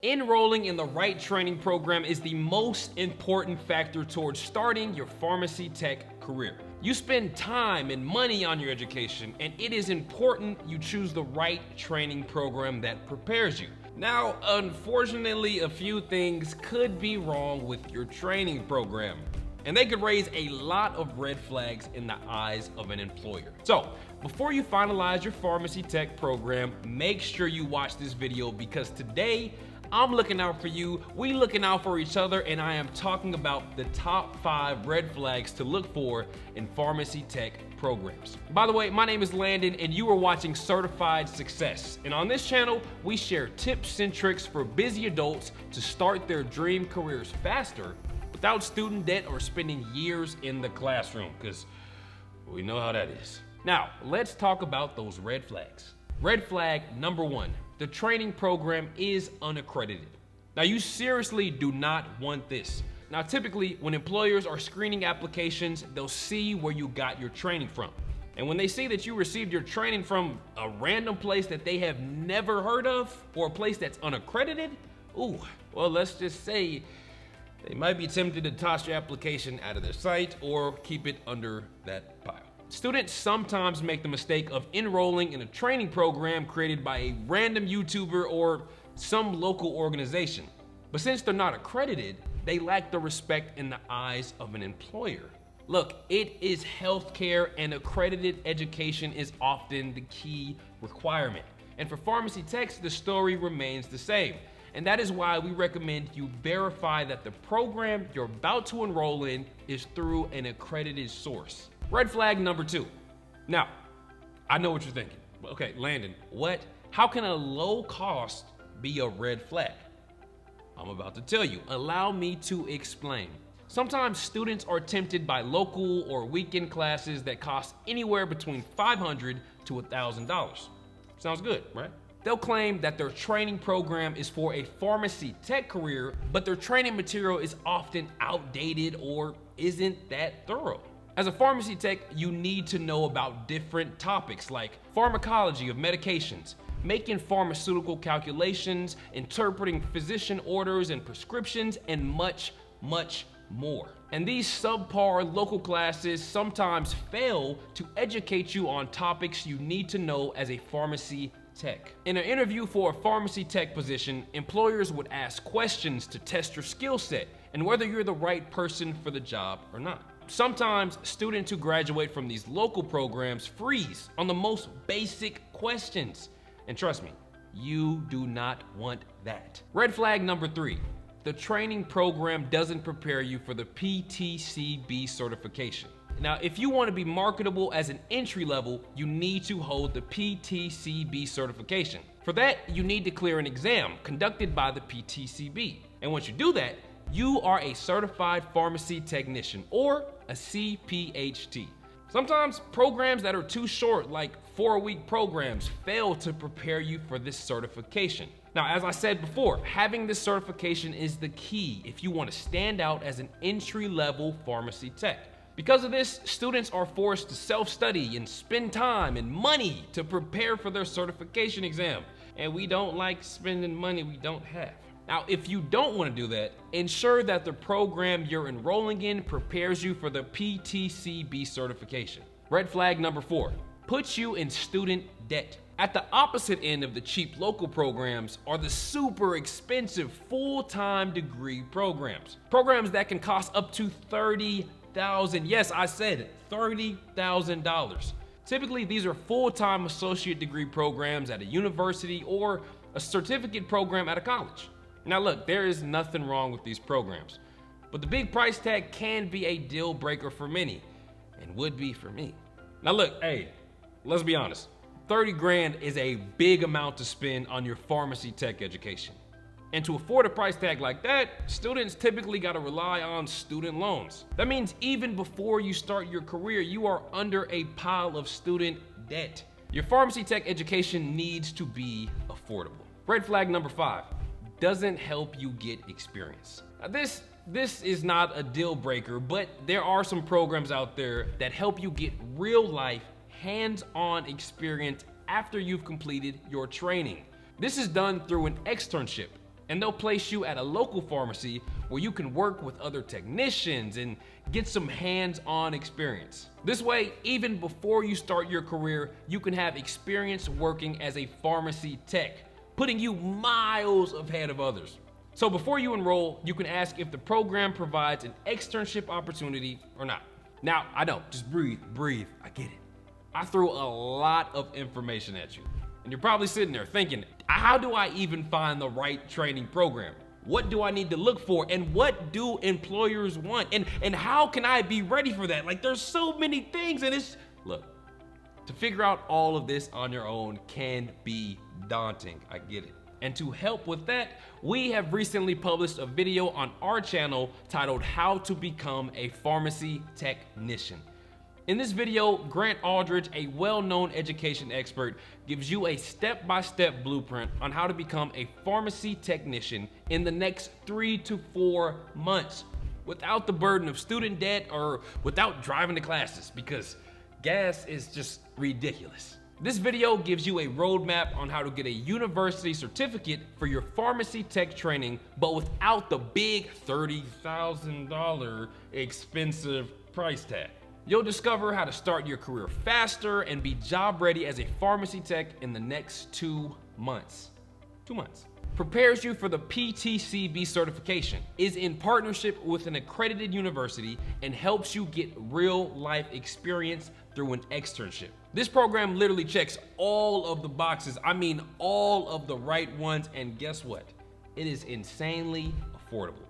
Enrolling in the right training program is the most important factor towards starting your pharmacy tech career. You spend time and money on your education, and it is important you choose the right training program that prepares you. Now, unfortunately, a few things could be wrong with your training program, and they could raise a lot of red flags in the eyes of an employer. So, before you finalize your pharmacy tech program, make sure you watch this video, because today, I'm looking out for you, we looking out for each other, and I am talking about the top 5 red flags to look for in pharmacy tech programs. By the way, my name is Landon, and you are watching Certified Success. And on this channel, we share tips and tricks for busy adults to start their dream careers faster without student debt or spending years in the classroom, because we know how that is. Now, let's talk about those red flags. Red flag number 1. The training program is unaccredited. Now, you seriously do not want this. Now, typically, when employers are screening applications, they'll see where you got your training from. And when they see that you received your training from a random place that they have never heard of, or a place that's unaccredited, well, let's just say they might be tempted to toss your application out of their site or keep it under that pile. Students sometimes make the mistake of enrolling in a training program created by a random YouTuber or some local organization. But since they're not accredited, they lack the respect in the eyes of an employer. Look, it is healthcare, and accredited education is often the key requirement. And for pharmacy techs, the story remains the same. And that is why we recommend you verify that the program you're about to enroll in is through an accredited source. Red flag number 2. Now, I know what you're thinking. Okay, Landon, how can a low cost be a red flag? I'm about to tell you. Allow me to explain. Sometimes students are tempted by local or weekend classes that cost anywhere between $500 to $1,000. Sounds good, right? They'll claim that their training program is for a pharmacy tech career, but their training material is often outdated or isn't that thorough. As a pharmacy tech, you need to know about different topics like pharmacology of medications, making pharmaceutical calculations, interpreting physician orders and prescriptions, and much, much more. And these subpar local classes sometimes fail to educate you on topics you need to know as a pharmacy tech. In an interview for a pharmacy tech position, employers would ask questions to test your skill set and whether you're the right person for the job or not. Sometimes students who graduate from these local programs freeze on the most basic questions. And trust me, you do not want that. Red flag number 3. The training program doesn't prepare you for the PTCB certification. Now, if you want to be marketable as an entry level, you need to hold the PTCB certification. For that, you need to clear an exam conducted by the PTCB. And once you do that, you are a certified pharmacy technician, or a CPHT. Sometimes programs that are too short, like 4-week programs, fail to prepare you for this certification. Now, as I said before, having this certification is the key if you want to stand out as an entry-level pharmacy tech. Because of this, students are forced to self-study and spend time and money to prepare for their certification exam. And we don't like spending money we don't have. Now, if you don't want to do that, ensure that the program you're enrolling in prepares you for the PTCB certification. Red flag number 4, puts you in student debt. At the opposite end of the cheap local programs are the super expensive full-time degree programs. Programs that can cost up to $30,000. Yes, I said it, $30,000. Typically, these are full-time associate degree programs at a university or a certificate program at a college. Now look, there is nothing wrong with these programs, but the big price tag can be a deal breaker for many, and would be for me. Now look, hey, let's be honest, 30 grand is a big amount to spend on your pharmacy tech education. And to afford a price tag like that, students typically gotta rely on student loans. That means even before you start your career, you are under a pile of student debt. Your pharmacy tech education needs to be affordable. Red flag number 5. Doesn't help you get experience. Now this is not a deal breaker, but there are some programs out there that help you get real life, hands-on experience after you've completed your training. This is done through an externship. and they'll place you at a local pharmacy where you can work with other technicians and get some hands-on experience. This way, even before you start your career, you can have experience working as a pharmacy tech, putting you miles ahead of others. So before you enroll, you can ask if the program provides an externship opportunity or not. Now, I know, just breathe, I get it. I threw a lot of information at you, and you're probably sitting there thinking, how do I even find the right training program? What do I need to look for? And what do employers want? And how can I be ready for that? Like, there's so many things, and look, to figure out all of this on your own can be daunting, I get it. And to help with that, we have recently published a video on our channel titled How to Become a Pharmacy Technician. In this video, Grant Aldridge, a well-known education expert, gives you a step-by-step blueprint on how to become a pharmacy technician in the next 3 to 4 months without the burden of student debt or without driving to classes, because gas is just ridiculous. This video gives you a roadmap on how to get a university certificate for your pharmacy tech training, but without the big $30,000 expensive price tag. You'll discover how to start your career faster and be job ready as a pharmacy tech in the next 2 months. 2 months. Prepares you for the PTCB certification, is in partnership with an accredited university, and helps you get real life experience through an externship. This program literally checks all of the boxes. I mean, all of the right ones, and guess what? It is insanely affordable.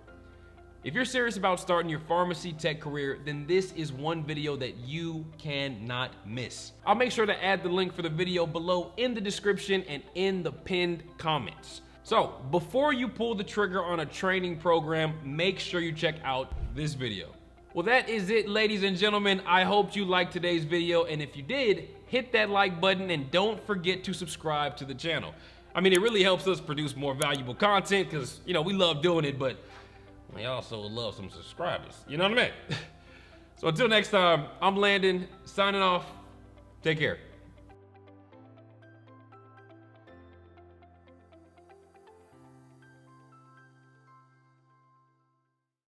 If you're serious about starting your pharmacy tech career, then this is one video that you cannot miss. I'll make sure to add the link for the video below in the description and in the pinned comments. So before you pull the trigger on a training program, make sure you check out this video. Well, that is it, ladies and gentlemen. I hope you liked today's video, and if you did, hit that like button and don't forget to subscribe to the channel. I mean, it really helps us produce more valuable content because, you know, we love doing it, but we also would love some subscribers. You know what I mean? So until next time, I'm Landon, signing off. Take care.